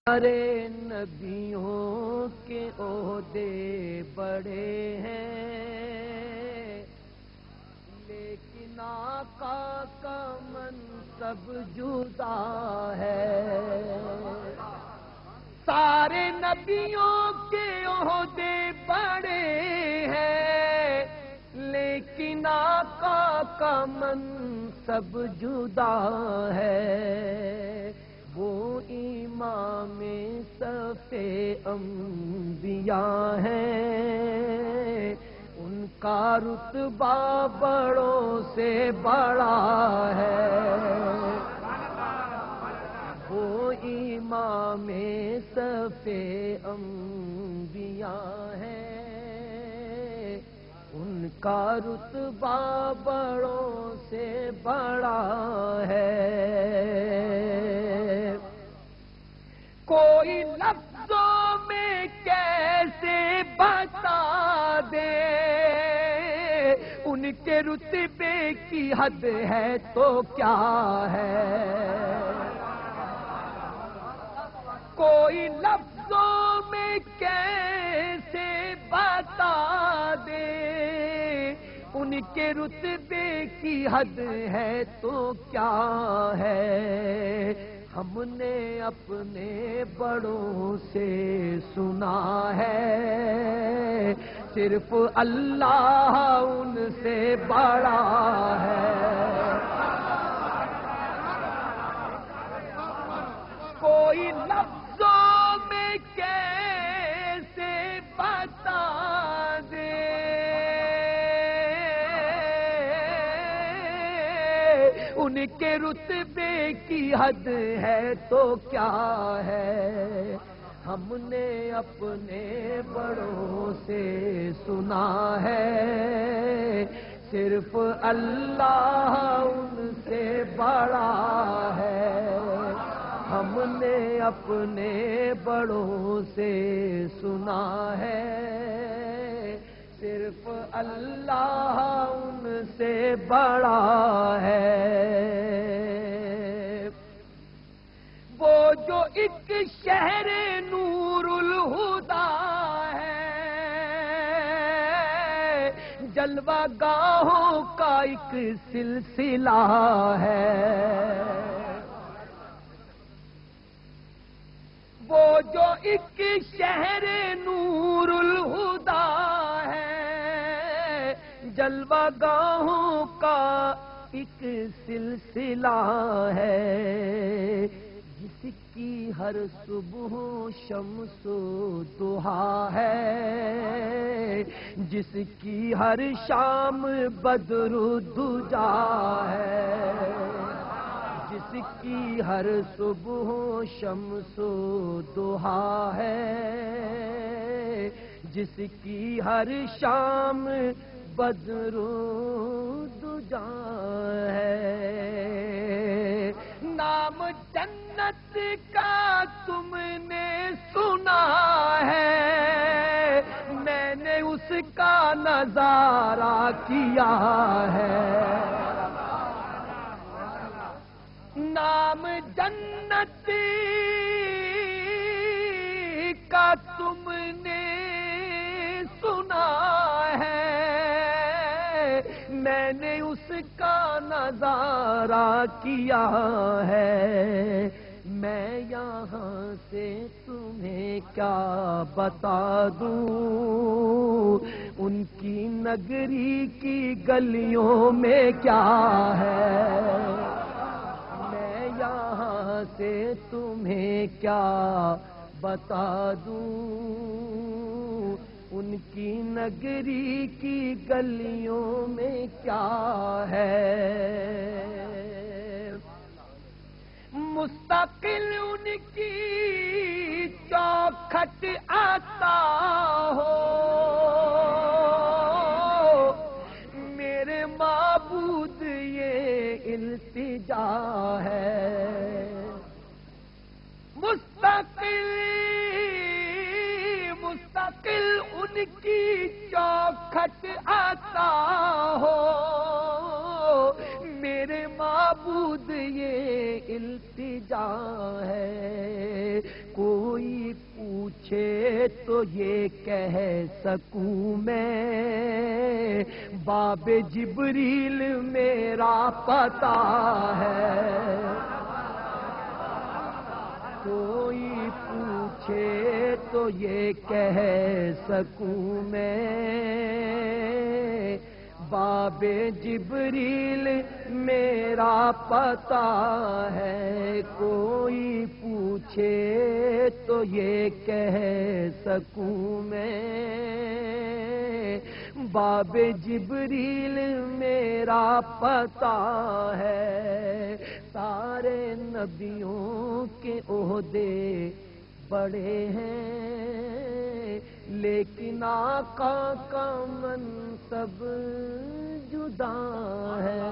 سارے نبیوں کے عہدے بڑے ہیں، لیکن آقا کا منصب جدا ہے۔ سارے نبیوں کے عہدے بڑے ہیں، لیکن آقا کا منصب جدا ہے۔ وہ امام صف انبیاء ہیں، ان کا رتبہ بڑوں سے بڑا ہے۔ وہ امام صف انبیاء ہیں، ان کا رتبہ بڑوں سے بڑا ہے۔ کوئی لفظوں میں کیسے بتا دے، ان کے رتبے کی حد ہے تو کیا ہے۔ کوئی لفظوں میں کیسے بتا دے، ان کے رتبے کی حد ہے تو کیا ہے۔ ہم نے اپنے بڑوں سے سنا ہے، صرف اللہ ان سے بڑا ہے۔ کوئی لفظوں میں کیسے بتا دے، ان کے رتبے کی حد ہے تو کیا ہے۔ ہم نے اپنے بڑوں سے سنا ہے، صرف اللہ ان سے بڑا ہے۔ ہم نے اپنے بڑوں سے سنا ہے، صرف اللہ ان سے بڑا ہے۔ وہ جو ایک شہر نور الہدا ہے، جلوہ گاہوں کا ایک سلسلہ ہے۔ وہ جو ایک شہر نور الہدا ہے، جلوہ گاہوں کا ایک سلسلہ ہے۔ جس کی ہر صبح شمس و ضحیٰ ہے، جس کی ہر شام بدر و دجا ہے۔ جس کی ہر صبح شمس و ضحیٰ ہے، جس کی ہر شام بدر و دجا ہے۔ نام جنت کا تم نے سنا ہے، میں نے اس کا نظارہ کیا ہے۔ نام جنت کا تم نے سنا ہے، میں نے اس کا نظارہ کیا ہے۔ میں یہاں سے تمہیں کیا بتا دوں، ان کی نگری کی گلیوں میں کیا ہے۔ یہاں سے تمہیں کیا بتا دوں، ان کی نگری کی گلیوں میں کیا ہے۔ مستقل ان کی چوکھٹ آتا ہو، میرے معبود یہ التجا ہے۔ مستقل ان کی چوکھٹ آتا ہو، میرے معبود یہ التجا ہے۔ پوچھے تو یہ کہہ سکوں میں، باب جبریل میرا پتہ ہے۔ کوئی پوچھے تو یہ کہہ سکوں میں، باب جبریل میرا پتہ ہے۔ کوئی پوچھے تو یہ کہہ سکوں میں، باب جبریل میرا پتہ ہے۔ سارے نبیوں کے عہدے بڑے ہیں، لیکن آقا کا منصب جدا ہے۔